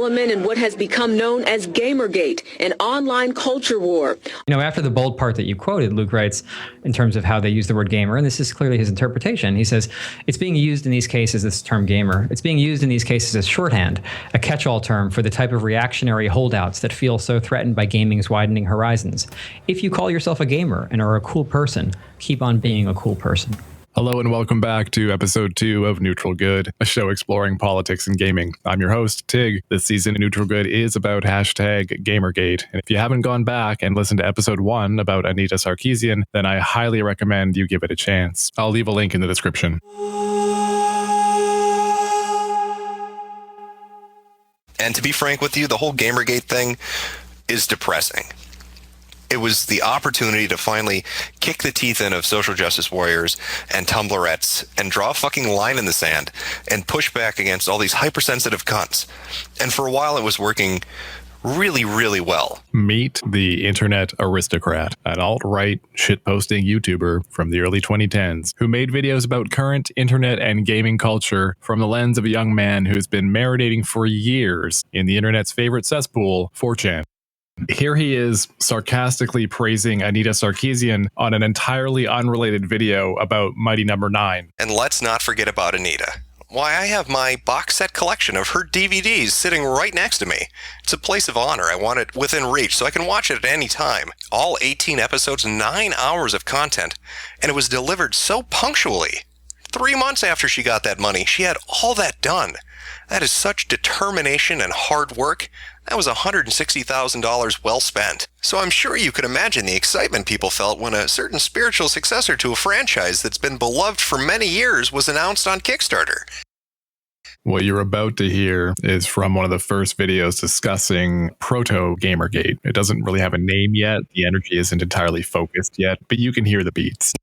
element in what has become known as GamerGate, an online culture war. After the bold part that you quoted, Luke writes, in terms of how they use the word gamer, and this is clearly his interpretation, he says, it's being used in these cases, this term gamer, it's being used in these cases as shorthand, a catch-all term for the type of reactionary holdouts that feel so threatened by gaming's widening horizons. If you call yourself a gamer and are a cool person, keep on being a cool person. Hello and welcome back to episode 2 of Neutral Good, a show exploring politics and gaming. I'm your host, Tig. This season of Neutral Good is about hashtag GamerGate. And if you haven't gone back and listened to episode 1 about Anita Sarkeesian, then I highly recommend you give it a chance. I'll leave a link in the description. And to be frank with you, the whole GamerGate thing is depressing. It was the opportunity to finally kick the teeth in of social justice warriors and Tumblrettes and draw a fucking line in the sand and push back against all these hypersensitive cunts. And for a while it was working really, really well. Meet the internet aristocrat, an alt-right shitposting YouTuber from the early 2010s who made videos about current internet and gaming culture from the lens of a young man who's been marinating for years in the internet's favorite cesspool, 4chan. Here he is sarcastically praising Anita Sarkeesian on an entirely unrelated video about Mighty Number 9. And let's not forget about Anita. Why, I have my box set collection of her DVDs sitting right next to me. It's a place of honor. I want it within reach so I can watch it at any time. All 18 episodes, 9 hours of content, and it was delivered so punctually. 3 months after she got that money, she had all that done. That is such determination and hard work. That was $160,000 well spent. So I'm sure you could imagine the excitement people felt when a certain spiritual successor to a franchise that's been beloved for many years was announced on Kickstarter. What you're about to hear is from one of the first videos discussing proto-GamerGate. It doesn't really have a name yet. The energy isn't entirely focused yet, but you can hear the beats.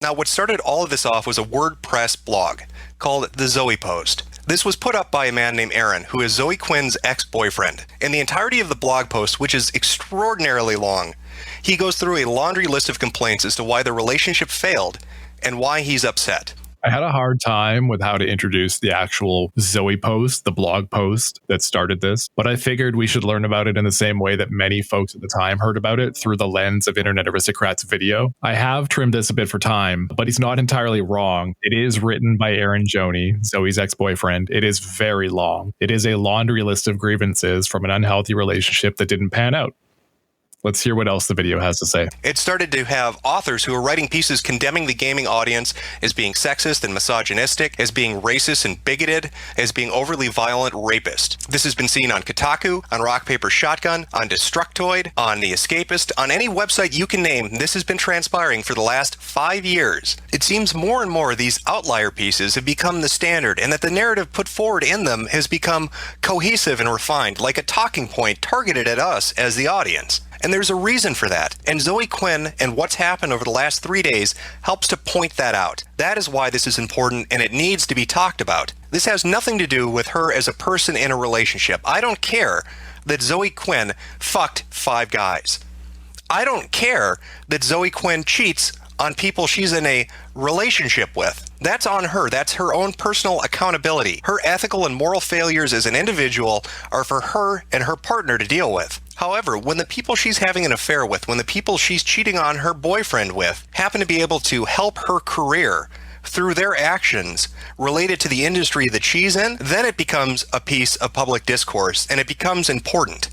Now, what started all of this off was a WordPress blog called Thezoepost. This was put up by a man named Aaron, who is Zoe Quinn's ex-boyfriend. In the entirety of the blog post, which is extraordinarily long, he goes through a laundry list of complaints as to why the relationship failed and why he's upset. I had a hard time with how to introduce the actual Zoepost, the blog post that started this, but I figured we should learn about it in the same way that many folks at the time heard about it, through the lens of Internet Aristocrat's video. I have trimmed this a bit for time, but he's not entirely wrong. It is written by Aaron Joney, Zoe's ex-boyfriend. It is very long. It is a laundry list of grievances from an unhealthy relationship that didn't pan out. Let's hear what else the video has to say. It started to have authors who are writing pieces condemning the gaming audience as being sexist and misogynistic, as being racist and bigoted, as being overly violent rapist. This has been seen on Kotaku, on Rock Paper Shotgun, on Destructoid, on The Escapist, on any website you can name. This has been transpiring for the last 5 years. It seems more and more these outlier pieces have become the standard, and that the narrative put forward in them has become cohesive and refined, like a talking point targeted at us as the audience. And there's a reason for that. And Zoe Quinn and what's happened over the last 3 days helps to point that out. That is why this is important, and it needs to be talked about. This has nothing to do with her as a person in a relationship. I don't care that Zoe Quinn fucked 5 guys. I don't care that Zoe Quinn cheats on people she's in a relationship with. That's on her. That's her own personal accountability. Her ethical and moral failures as an individual are for her and her partner to deal with. However, when the people she's having an affair with, when the people she's cheating on her boyfriend with happen to be able to help her career through their actions related to the industry that she's in, then it becomes a piece of public discourse, and it becomes important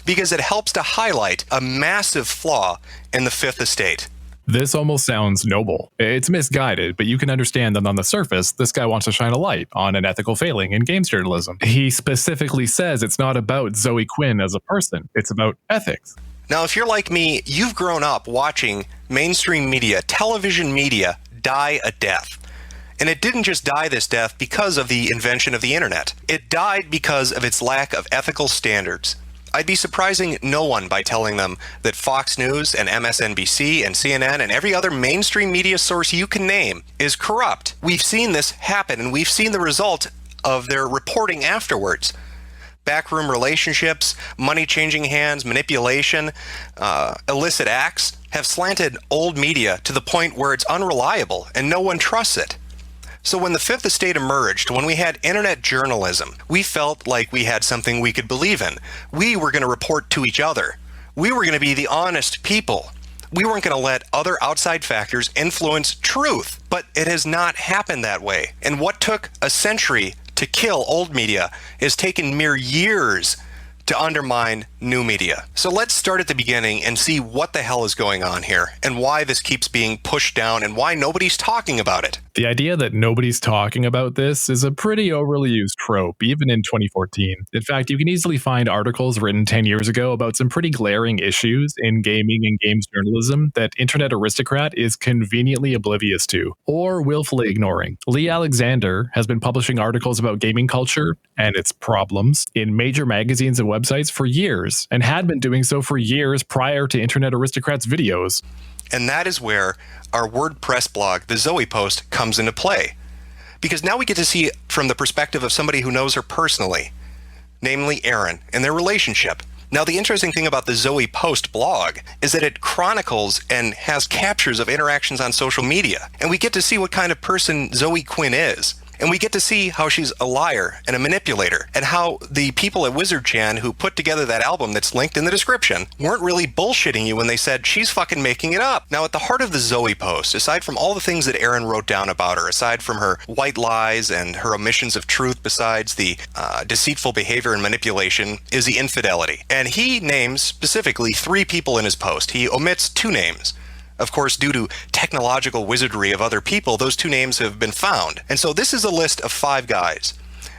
because it helps to highlight a massive flaw in the Fifth Estate. This almost sounds noble. It's misguided, but you can understand that on the surface, this guy wants to shine a light on an ethical failing in games journalism. He specifically says it's not about Zoe Quinn as a person, it's about ethics. Now, if you're like me, you've grown up watching mainstream media, television media, die a death. And it didn't just die this death because of the invention of the internet. It died because of its lack of ethical standards. I'd be surprising no one by telling them that Fox News and MSNBC and CNN and every other mainstream media source you can name is corrupt. We've seen this happen, and we've seen the result of their reporting afterwards. Backroom relationships, money changing hands, manipulation, illicit acts have slanted old media to the point where it's unreliable and no one trusts it. So when the Fifth Estate emerged, when we had internet journalism, we felt like we had something we could believe in. We were going to report to each other. We were going to be the honest people. We weren't going to let other outside factors influence truth. But it has not happened that way. And what took a century to kill old media has taken mere years to undermine new media. So let's start at the beginning and see what the hell is going on here and why this keeps being pushed down and why nobody's talking about it. The idea that nobody's talking about this is a pretty overly used trope, even in 2014. In fact, you can easily find articles written 10 years ago about some pretty glaring issues in gaming and games journalism that Internet Aristocrat is conveniently oblivious to, or willfully ignoring. Lee Alexander has been publishing articles about gaming culture and its problems in major magazines and websites for years, and had been doing so for years prior to Internet Aristocrat's videos. And that is where our WordPress blog, Thezoepost, comes into play. Because now we get to see from the perspective of somebody who knows her personally, namely Erin, and their relationship. Now, the interesting thing about the Thezoepost blog is that it chronicles and has captures of interactions on social media. And we get to see what kind of person Zoe Quinn is. And we get to see how she's a liar and a manipulator, and how the people at WizardChan who put together that album that's linked in the description weren't really bullshitting you when they said she's fucking making it up. Now, at the heart of the Thezoepost, aside from all the things that Erin wrote down about her, aside from her white lies and her omissions of truth, besides the deceitful behavior and manipulation, is the infidelity. And he names specifically 3 people in his post. He omits 2 names. Of course, due to technological wizardry of other people, those 2 names have been found. And so this is a list of 5 guys.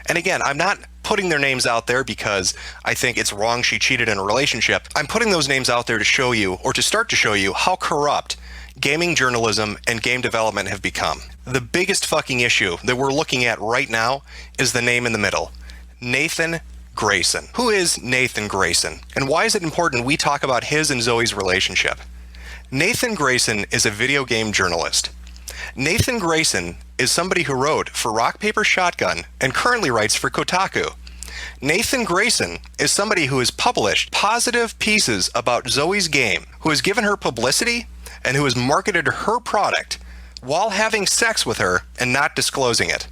And again, I'm not putting their names out there because I think it's wrong she cheated in a relationship. I'm putting those names out there to show you, or to start to show you, how corrupt gaming journalism and game development have become. The biggest fucking issue that we're looking at right now is the name in the middle, Nathan Grayson. Who is Nathan Grayson? And why is it important we talk about his and Zoe's relationship? Nathan Grayson is a video game journalist. Nathan Grayson is somebody who wrote for Rock Paper Shotgun and currently writes for Kotaku. Nathan Grayson is somebody who has published positive pieces about Zoe's game, who has given her publicity, and who has marketed her product while having sex with her and not disclosing it.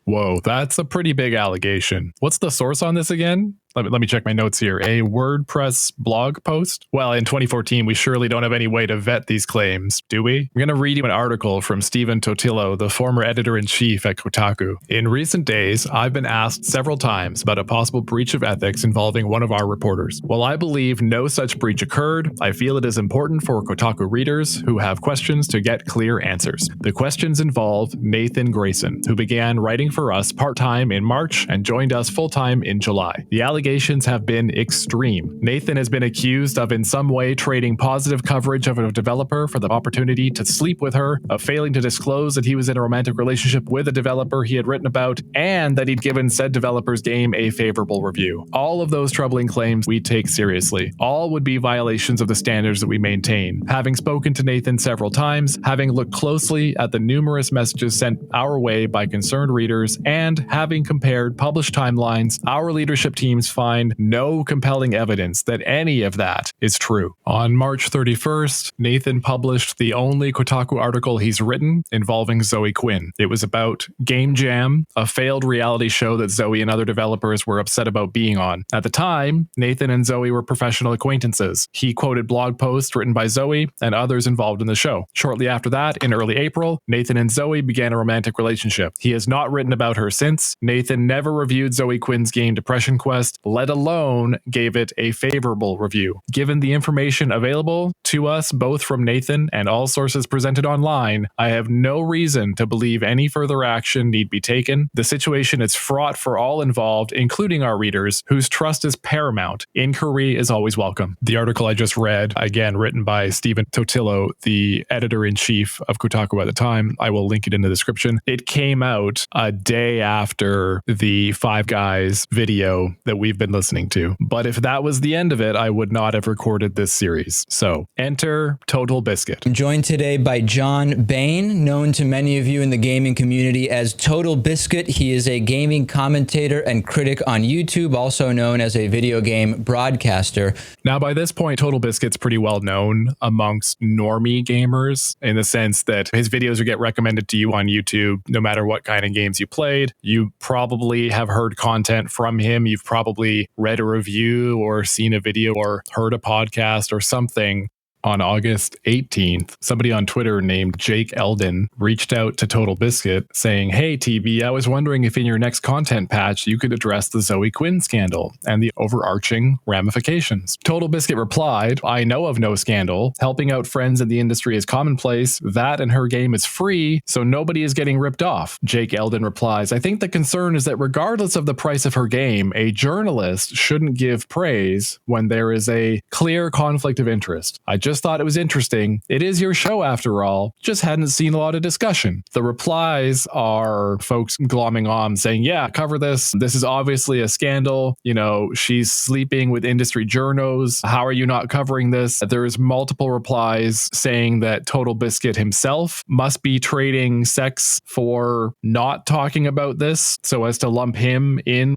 Whoa, that's a pretty big allegation. What's the source on this again? Let me check my notes here. A WordPress blog post? Well, in 2014, we surely don't have any way to vet these claims, do we? I'm going to read you an article from Stephen Totilo, the former editor-in-chief at Kotaku. In recent days, I've been asked several times about a possible breach of ethics involving one of our reporters. While I believe no such breach occurred, I feel it is important for Kotaku readers who have questions to get clear answers. The questions involve Nathan Grayson, who began writing for us part-time in March and joined us full-time in July. The allegations have been extreme. Nathan has been accused of in some way trading positive coverage of a developer for the opportunity to sleep with her, of failing to disclose that he was in a romantic relationship with a developer he had written about, and that he'd given said developer's game a favorable review. All of those troubling claims we take seriously. All would be violations of the standards that we maintain. Having spoken to Nathan several times, having looked closely at the numerous messages sent our way by concerned readers, and having compared published timelines, our leadership teams find no compelling evidence that any of that is true. On March 31st, Nathan published the only Kotaku article he's written involving Zoe Quinn. It was about Game Jam, a failed reality show that Zoe and other developers were upset about being on. At the time, Nathan and Zoe were professional acquaintances. He quoted blog posts written by Zoe and others involved in the show. Shortly after that, in early April, Nathan and Zoe began a romantic relationship. He has not written about her since. Nathan never reviewed Zoe Quinn's game Depression Quest, let alone gave it a favorable review. Given the information available to us, both from Nathan and all sources presented online, I have no reason to believe any further action need be taken. The situation is fraught for all involved, including our readers, whose trust is paramount. Inquiry is always welcome. The article I just read, again written by Stephen Totilo, the editor-in-chief of Kotaku at the time, I will link it in the description. It came out a day after the Five Guys video that we we've been listening to. But if that was the end of it, I would not have recorded this series. So enter TotalBiscuit. I'm joined today by John Bain, known to many of you in the gaming community as TotalBiscuit. He is a gaming commentator and critic on YouTube, also known as a video game broadcaster. Now, by this point, TotalBiscuit's pretty well known amongst normie gamers in the sense that his videos will get recommended to you on YouTube no matter what kind of games you played. You probably have heard content from him. You've probably read a review or seen a video or heard a podcast or something. On August 18th, somebody on Twitter named Jake Eldon reached out to TotalBiscuit saying, "Hey, TB, I was wondering if in your next content patch you could address the Zoe Quinn scandal and the overarching ramifications." TotalBiscuit replied, "I know of no scandal. Helping out friends in the industry is commonplace. That and her game is free, so nobody is getting ripped off." Jake Eldon replies, "I think the concern is that regardless of the price of her game, a journalist shouldn't give praise when there is a clear conflict of interest. I just thought it was interesting. It is your show after all. Just hadn't seen a lot of discussion." The replies are folks glomming on saying, "Yeah, cover this. This is obviously a scandal. You know, she's sleeping with industry journos. How are you not covering this?" There's multiple replies saying that TotalBiscuit himself must be trading sex for not talking about this so as to lump him in.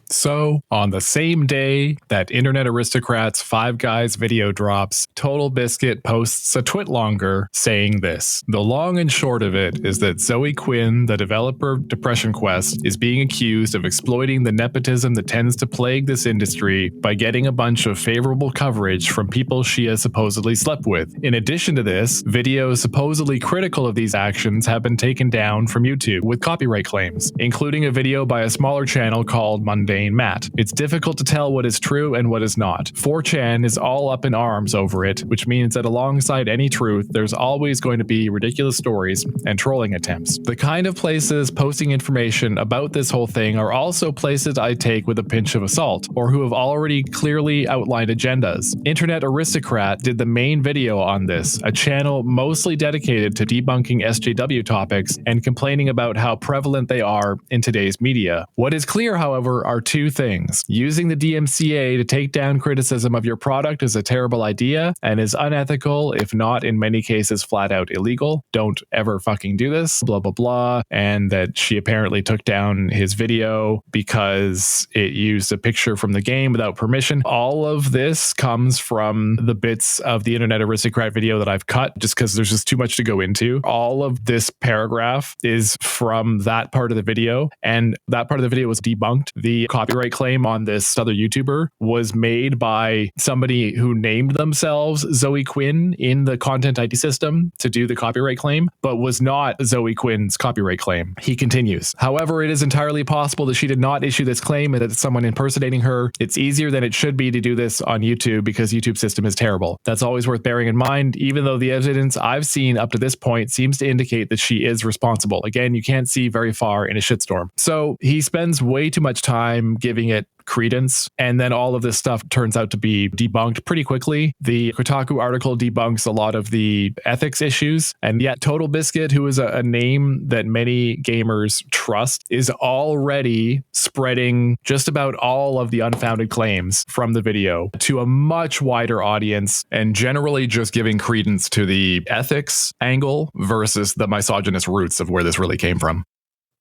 So, on the same day that Internet Aristocrats 5 Guys video drops, TotalBiscuit posts a twitlonger saying this. The long and short of it is that Zoe Quinn, the developer of Depression Quest, is being accused of exploiting the nepotism that tends to plague this industry by getting a bunch of favorable coverage from people she has supposedly slept with. In addition to this, videos supposedly critical of these actions have been taken down from YouTube with copyright claims, including a video by a smaller channel called Mundane Matt. It's difficult to tell what is true and what is not. 4chan is all up in arms over it, which means that alongside any truth, there's always going to be ridiculous stories and trolling attempts. The kind of places posting information about this whole thing are also places I take with a pinch of salt, or who have already clearly outlined agendas. Internet Aristocrat did the main video on this, a channel mostly dedicated to debunking SJW topics and complaining about how prevalent they are in today's media. What is clear, however, are 2 things. Using the DMCA to take down criticism of your product is a terrible idea and is unethical, if not in many cases flat out illegal. Don't ever fucking do this, blah, blah, blah. And that she apparently took down his video because it used a picture from the game without permission. All of this comes from the bits of the Internet Aristocrat video that I've cut just because there's just too much to go into. All of this paragraph is from that part of the video, and that part of the video was debunked. The copyright claim on this other YouTuber was made by somebody who named themselves Zoe Quinn in the content ID system to do the copyright claim, but was not Zoe Quinn's copyright claim. He continues, "However, it is entirely possible that she did not issue this claim and that it's someone impersonating her. It's easier than it should be to do this on YouTube because YouTube's system is terrible. That's always worth bearing in mind, even though the evidence I've seen up to this point seems to indicate that she is responsible." Again, you can't see very far in a shitstorm. So he spends way too much time giving it credence, and then all of this stuff turns out to be debunked pretty quickly. The Kotaku article debunks a lot of the ethics issues, and yet TotalBiscuit, who is a name that many gamers trust, is already spreading just about all of the unfounded claims from the video to a much wider audience, and generally just giving credence to the ethics angle versus the misogynist roots of where this really came from.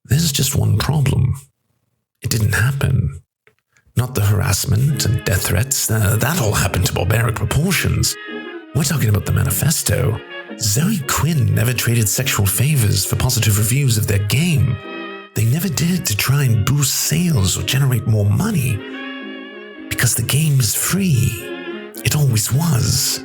There's just one problem. It didn't happen. Not the harassment and death threats. That all happened to barbaric proportions. We're talking about the manifesto. Zoe Quinn never traded sexual favors for positive reviews of their game. They never did it to try and boost sales or generate more money. Because the game is free. It always was.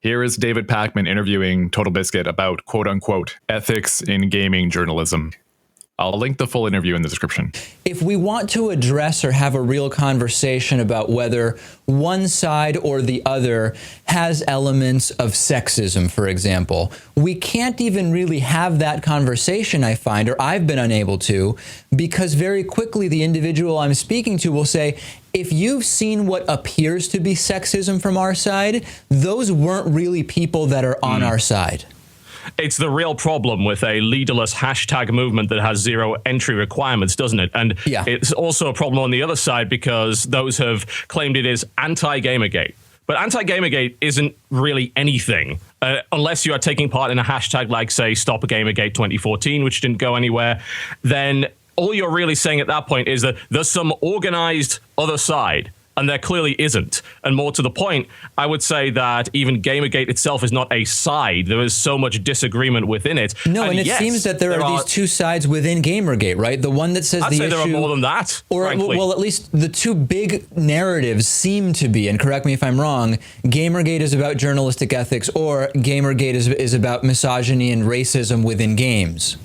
Here is David Pakman interviewing TotalBiscuit about quote-unquote ethics in gaming journalism. I'll link the full interview in the description. If we want to address or have a real conversation about whether one side or the other has elements of sexism, for example, we can't even really have that conversation, I find, or I've been unable to, because very quickly the individual I'm speaking to will say, if you've seen what appears to be sexism from our side, those weren't really people that are on our side. it's the real problem with a leaderless hashtag movement that has zero entry requirements, doesn't it? And it's also a problem on the other side because those have claimed it is anti-Gamergate. But anti-Gamergate isn't really anything unless you are taking part in a hashtag like, say, Stop Gamergate 2014, which didn't go anywhere. Then all you're really saying at that point is that there's some organized other side. And there clearly isn't. And more to the point, I would say that even Gamergate itself is not a side. There is so much disagreement within it. No, and it seems that there are these two sides within Gamergate, right? The one that says I'd say there are more than that, or frankly. Well, at least the two big narratives seem to be, and correct me if I'm wrong, Gamergate is about journalistic ethics, or Gamergate is about misogyny and racism within games.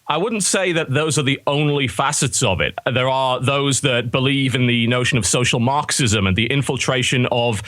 I wouldn't say that those are the only facets of it. There are those that believe in the notion of social Marxism and the infiltration of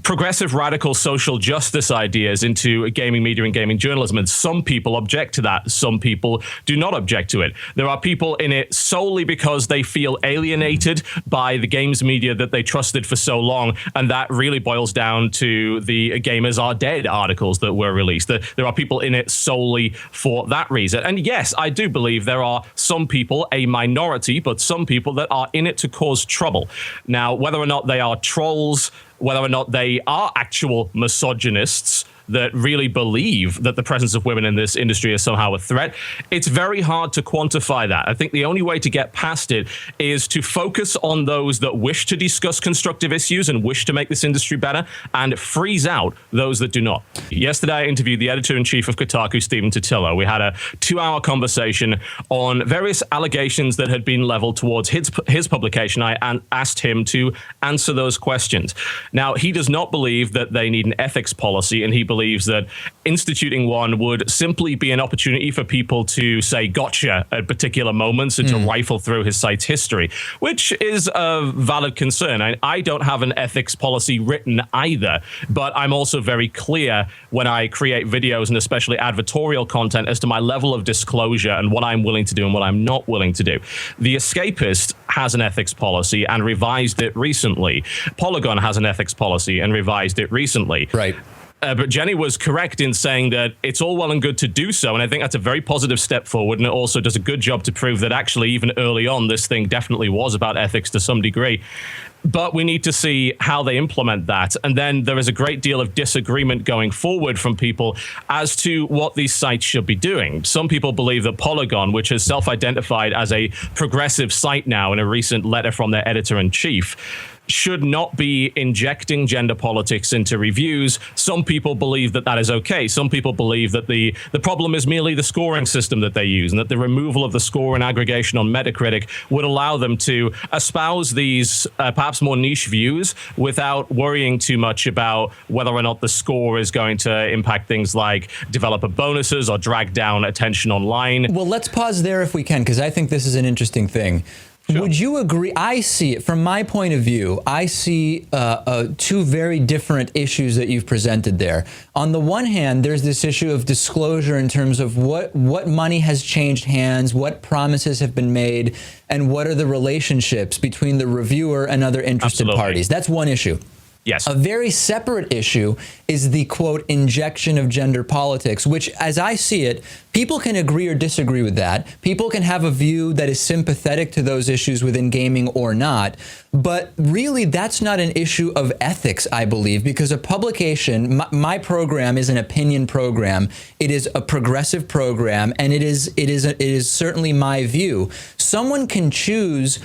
progressive radical social justice ideas into gaming media and gaming journalism. And some people object to that. Some people do not object to it. There are people in it solely because they feel alienated by the games media that they trusted for so long. And that really boils down to the Gamers Are Dead articles that were released. There are people in it solely for that reason. And yes, I do believe there are some people, a minority, but some people that are in it to cause trouble. Now, whether or not they are trolls, whether or not they are actual misogynists that really believe that the presence of women in this industry is somehow a threat, it's very hard to quantify that. I think the only way to get past it is to focus on those that wish to discuss constructive issues and wish to make this industry better and freeze out those that do not. Yesterday, I interviewed the editor-in-chief of Kotaku, Stephen Totilo. We had a 2-hour conversation on various allegations that had been leveled towards his publication. I asked him to answer those questions. Now, he does not believe that they need an ethics policy, and he believes that instituting one would simply be an opportunity for people to say gotcha at particular moments and to rifle through his site's history, which is a valid concern. I don't have an ethics policy written either, but I'm also very clear when I create videos and especially advertorial content as to my level of disclosure and what I'm willing to do and what I'm not willing to do. The Escapist has an ethics policy and revised it recently. Polygon has an ethics policy and revised it recently. Right. But Jenny was correct in saying that it's all well and good to do so, and I think that's a very positive step forward, and it also does a good job to prove that actually even early on this thing definitely was about ethics to some degree. But we need to see how they implement that. And then there is a great deal of disagreement going forward from people as to what these sites should be doing. Some people believe that Polygon, which has self-identified as a progressive site now in a recent letter from their editor-in-chief, should not be injecting gender politics into reviews. Some people believe that that is okay. Some people believe that the problem is merely the scoring system that they use, and that the removal of the score and aggregation on Metacritic would allow them to espouse these perhaps more niche views without worrying too much about whether or not the score is going to impact things like developer bonuses or drag down attention online. Well, let's pause there if we can, because I think this is an interesting thing. Sure. Would you agree? I see it from my point of view. I see two very different issues that you've presented there. On the one hand, there's this issue of disclosure in terms of what money has changed hands, what promises have been made, and what are the relationships between the reviewer and other interested parties. That's one issue. Yes. A very separate issue is the, quote, injection of gender politics, which, as I see it, people can agree or disagree with that. People can have a view that is sympathetic to those issues within gaming or not. But really, that's not an issue of ethics, I believe, because a publication, my program is an opinion program. It is a progressive program, and it is certainly my view. Someone can choose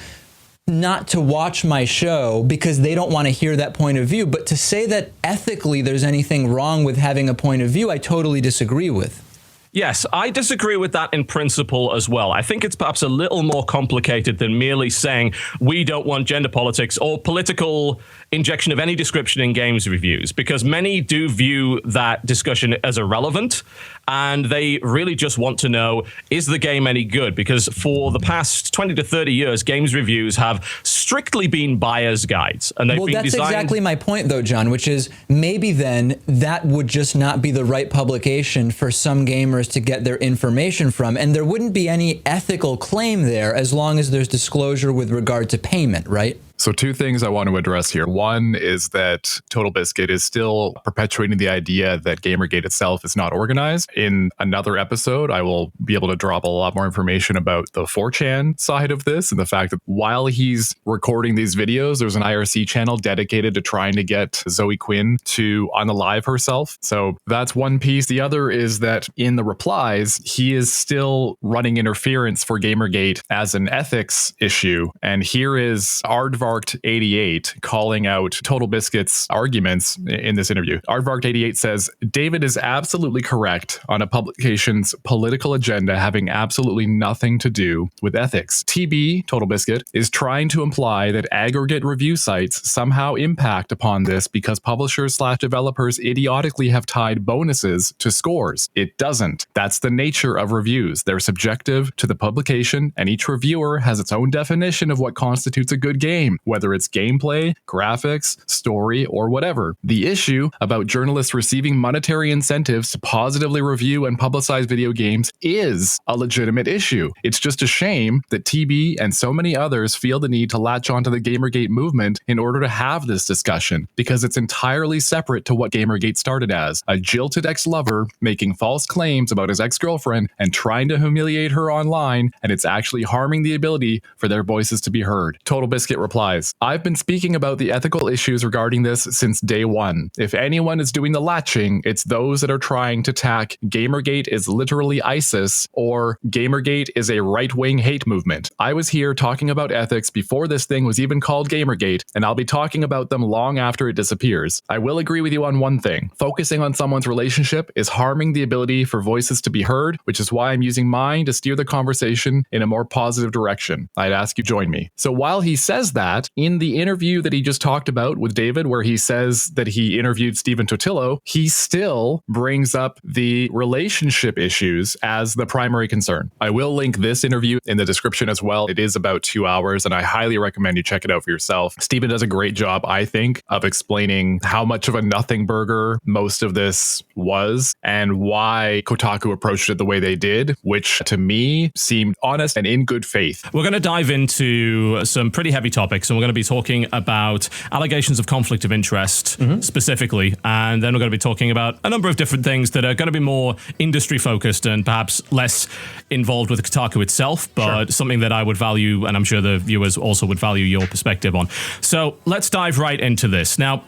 not to watch my show because they don't want to hear that point of view. But to say that ethically there's anything wrong with having a point of view, I totally disagree with. Yes, I disagree with that in principle as well. I think it's perhaps a little more complicated than merely saying we don't want gender politics or political injection of any description in games reviews, because many do view that discussion as irrelevant, and they really just want to know, is the game any good? Because for the past 20 to 30 years, games reviews have strictly been buyer's guides. And they've been that's designed... exactly my point, though, John, which is maybe then that would just not be the right publication for some gamers to get their information from, and there wouldn't be any ethical claim there as long as there's disclosure with regard to payment, right? So two things I want to address here. One is that TotalBiscuit is still perpetuating the idea that GamerGate itself is not organized. In another episode, I will be able to drop a lot more information about the 4chan side of this and the fact that while he's recording these videos, there's an IRC channel dedicated to trying to get Zoe Quinn to unalive herself. So that's one piece. The other is that in the replies, he is still running interference for GamerGate as an ethics issue. And here is Aardvark88 calling out TotalBiscuit's arguments in this interview. Aardvark88 says, David is absolutely correct on a publication's political agenda having absolutely nothing to do with ethics. TB, TotalBiscuit, is trying to imply that aggregate review sites somehow impact upon this because publishers/developers idiotically have tied bonuses to scores. It doesn't. That's the nature of reviews. They're subjective to the publication, and each reviewer has its own definition of what constitutes a good game, whether it's gameplay, graphics, story, or whatever. The issue about journalists receiving monetary incentives to positively review and publicize video games is a legitimate issue. It's just a shame that TB and so many others feel the need to latch onto the GamerGate movement in order to have this discussion, because it's entirely separate to what GamerGate started as, a jilted ex-lover making false claims about his ex-girlfriend and trying to humiliate her online, and it's actually harming the ability for their voices to be heard. TotalBiscuit replies, I've been speaking about the ethical issues regarding this since day one. If anyone is doing the latching, it's those that are trying to tack GamerGate is literally ISIS or GamerGate is a right-wing hate movement. I was here talking about ethics before this thing was even called GamerGate, and I'll be talking about them long after it disappears. I will agree with you on one thing. Focusing on someone's relationship is harming the ability for voices to be heard, which is why I'm using mine to steer the conversation in a more positive direction. I'd ask you join me. So while he says that, in the interview that he just talked about with David, where he says that he interviewed Stephen Totilo, he still brings up the relationship issues as the primary concern. I will link this interview in the description as well. It is about 2 hours, and I highly recommend you check it out for yourself. Stephen does a great job, I think, of explaining how much of a nothing burger most of this was and why Kotaku approached it the way they did, which to me seemed honest and in good faith. We're going to dive into some pretty heavy topics, and we're going to be talking about allegations of conflict of interest specifically, and then we're going to be talking about a number of different things that are going to be more industry focused and perhaps less involved with Kotaku itself, but something that I would value, and I'm sure the viewers also would value your perspective on. So let's dive right into this. Now,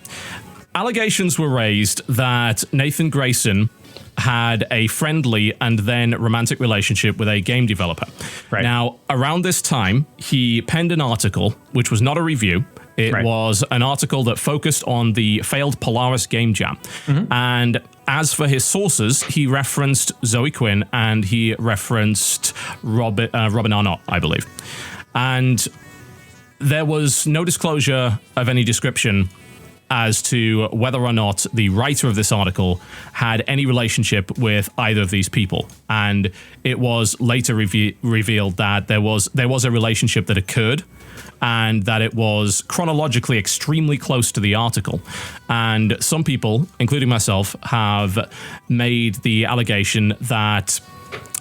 allegations were raised that Nathan Grayson had a friendly and then romantic relationship with a game developer. Right. Now, around this time, he penned an article, which was not a review. It was an article that focused on the failed Polaris game jam. And as for his sources, he referenced Zoe Quinn and he referenced Robin Arnott, I believe. And there was no disclosure of any description as to whether or not the writer of this article had any relationship with either of these people. And it was later revealed that there was a relationship that occurred, and that it was chronologically extremely close to the article. And some people, including myself, have made the allegation that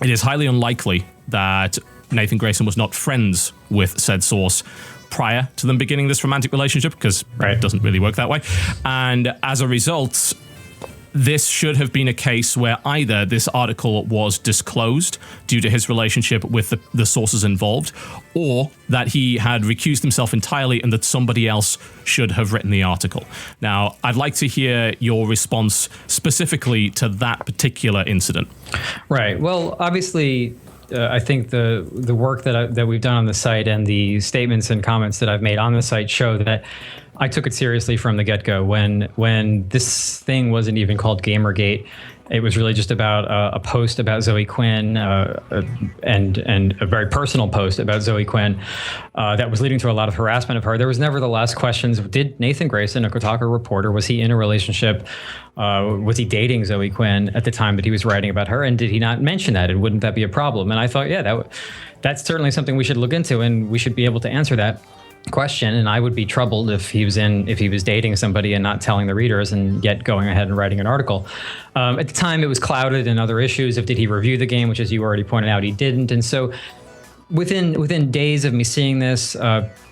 it is highly unlikely that Nathan Grayson was not friends with said source prior to them beginning this romantic relationship, because it doesn't really work that way. And as a result, this should have been a case where either this article was disclosed due to his relationship with the sources involved, or that he had recused himself entirely and that somebody else should have written the article. Now, I'd like to hear your response specifically to that particular incident. Right. Well, obviously, I think the work that we've done on the site and the statements and comments that I've made on the site show that I took it seriously from the get-go. When this thing wasn't even called GamerGate, it was really just about a post about Zoe Quinn and a very personal post about Zoe Quinn that was leading to a lot of harassment of her. There was nevertheless questions. Did Nathan Grayson, a Kotaku reporter, was he in a relationship? Was he dating Zoe Quinn at the time that he was writing about her? And did he not mention that? And wouldn't that be a problem? And I thought, yeah, that's certainly something we should look into, and we should be able to answer that question. And I would be troubled if he was dating somebody and not telling the readers and yet going ahead and writing an article. At the time, it was clouded in other issues of did he review the game, which, as you already pointed out, he didn't. And so within days of me seeing this,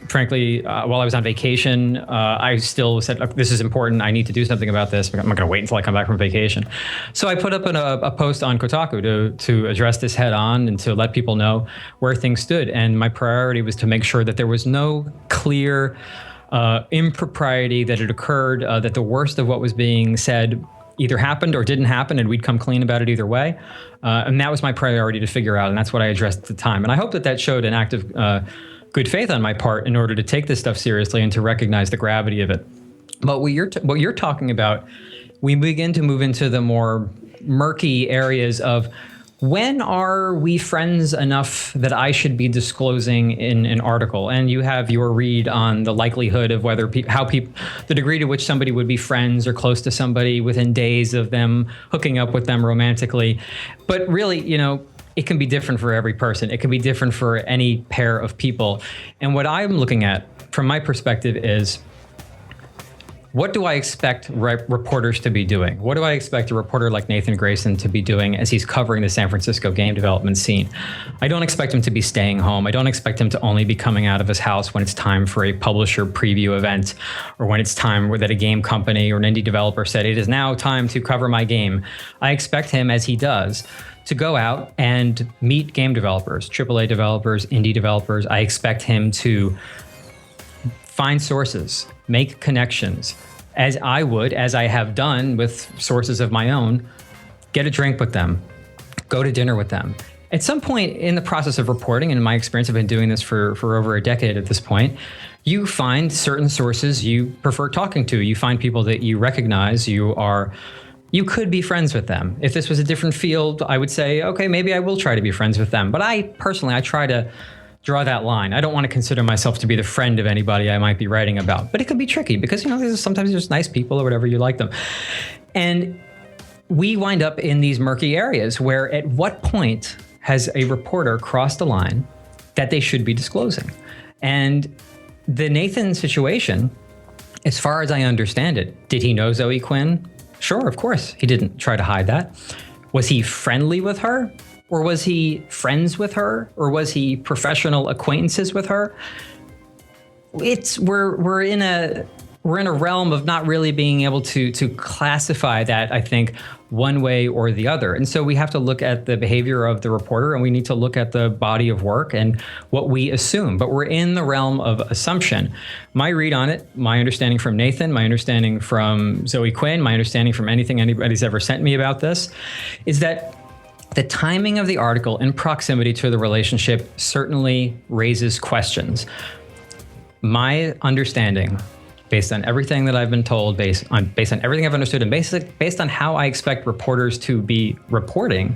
frankly, while I was on vacation, I still said, "Look, this is important. I need to do something about this. I'm not going to wait until I come back from vacation." So I put up a post on Kotaku to address this head on and to let people know where things stood. And my priority was to make sure that there was no clear impropriety that had occurred, that the worst of what was being said either happened or didn't happen, and we'd come clean about it either way. And that was my priority to figure out, and that's what I addressed at the time. And I hope that showed an act of good faith on my part in order to take this stuff seriously and to recognize the gravity of it. But what you're talking about, we begin to move into the more murky areas of when are we friends enough that I should be disclosing in an article? And you have your read on the likelihood of whether the degree to which somebody would be friends or close to somebody within days of them hooking up with them romantically. But really, it can be different for every person. It can be different for any pair of people. And what I'm looking at from my perspective is, what do I expect reporters to be doing? What do I expect a reporter like Nathan Grayson to be doing as he's covering the San Francisco game development scene? I don't expect him to be staying home. I don't expect him to only be coming out of his house when it's time for a publisher preview event, or when it's time that a game company or an indie developer said, it is now time to cover my game. I expect him, as he does, to go out and meet game developers, AAA developers, indie developers. I expect him to find sources, make connections, as I have done with sources of my own, get a drink with them, go to dinner with them. At some point in the process of reporting, and in my experience, I've been doing this for over a decade at this point, you find certain sources you prefer talking to. You find people that you recognize, you could be friends with them. If this was a different field, I would say, okay, maybe I will try to be friends with them. But I try to draw that line. I don't want to consider myself to be the friend of anybody I might be writing about, but it can be tricky because, sometimes there's nice people or whatever, you like them. And we wind up in these murky areas where at what point has a reporter crossed a line that they should be disclosing? And the Nathan situation, as far as I understand it, did he know Zoe Quinn? Sure, of course. He didn't try to hide that. Was he friendly with her? Or was he friends with her? Or was he professional acquaintances with her? We're in a realm of not really being able to classify that, I think, one way or the other. And so we have to look at the behavior of the reporter, and we need to look at the body of work and what we assume. But we're in the realm of assumption. My read on it, my understanding from Nathan, my understanding from Zoe Quinn, my understanding from anything anybody's ever sent me about this, is that the timing of the article in proximity to the relationship certainly raises questions. My understanding, based on everything that I've been told, based on everything I've understood, and based on how I expect reporters to be reporting,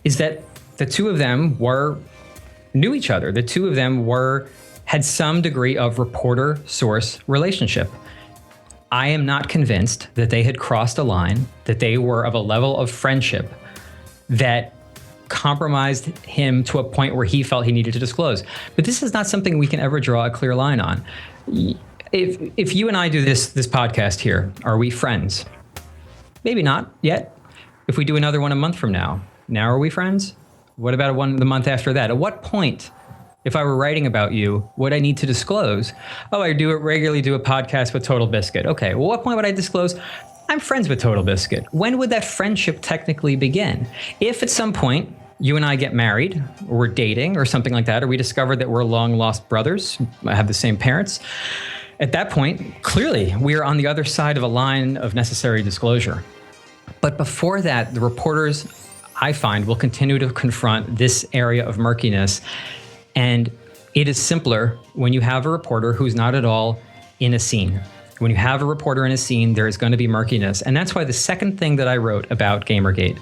is that the two of them knew each other. The two of them had some degree of reporter-source relationship. I am not convinced that they had crossed a line, that they were of a level of friendship that compromised him to a point where he felt he needed to disclose. But this is not something we can ever draw a clear line on. If you and I do this podcast here, are we friends? Maybe not yet. If we do another one a month from now are we friends? What about the month after that? At what point, if I were writing about you, would I need to disclose? Oh, I regularly do a podcast with TotalBiscuit. Okay, well, what point would I disclose? I'm friends with TotalBiscuit. When would that friendship technically begin? If at some point you and I get married, or we're dating, or something like that, or we discover that we're long lost brothers, have the same parents, at that point, clearly we are on the other side of a line of necessary disclosure. But before that, the reporters, I find, will continue to confront this area of murkiness. And it is simpler when you have a reporter who's not at all in a scene. When you have a reporter in a scene, there is going to be murkiness. And that's why the second thing that I wrote about GamerGate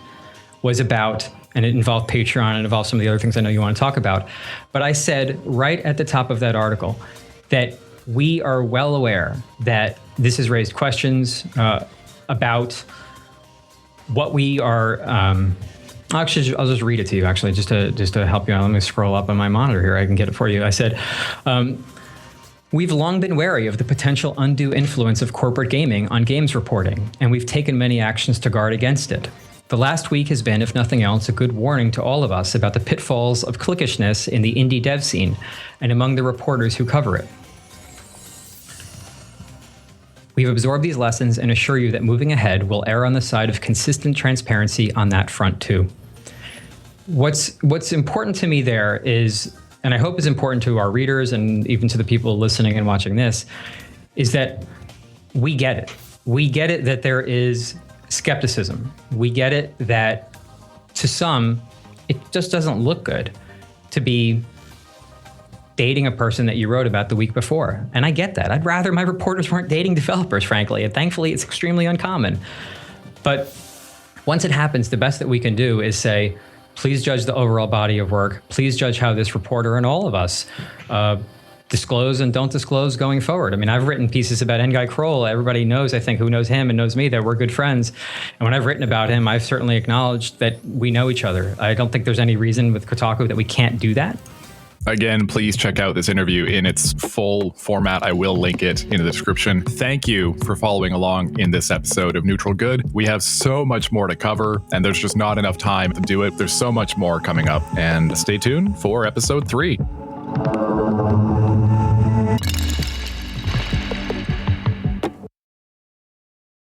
was about, and it involved Patreon, it involved some of the other things I know you want to talk about. But I said right at the top of that article that we are well aware that this has raised questions about what we are. Actually, I'll just read it to you, actually, just to help you out. Let me scroll up on my monitor here. I can get it for you. I said, we've long been wary of the potential undue influence of corporate gaming on games reporting, and we've taken many actions to guard against it. The last week has been, if nothing else, a good warning to all of us about the pitfalls of cliquishness in the indie dev scene and among the reporters who cover it. We've absorbed these lessons and assure you that moving ahead will err on the side of consistent transparency on that front too. What's important to me there is, and I hope is important to our readers and even to the people listening and watching this, is that we get it. We get it that there is skepticism. We get it that to some, it just doesn't look good to be dating a person that you wrote about the week before. And I get that. I'd rather my reporters weren't dating developers, frankly. And thankfully, it's extremely uncommon. But once it happens, the best that we can do is say, please judge the overall body of work. Please judge how this reporter and all of us disclose and don't disclose going forward. I mean, I've written pieces about N-Guy Kroll. Everybody knows, I think, who knows him and knows me, that we're good friends. And when I've written about him, I've certainly acknowledged that we know each other. I don't think there's any reason with Kotaku that we can't do that. Again, please check out this interview in its full format. I will link it in the description. Thank you for following along in this episode of Neutral Good. We have so much more to cover, and there's just not enough time to do it. There's so much more coming up, and stay tuned for episode 3.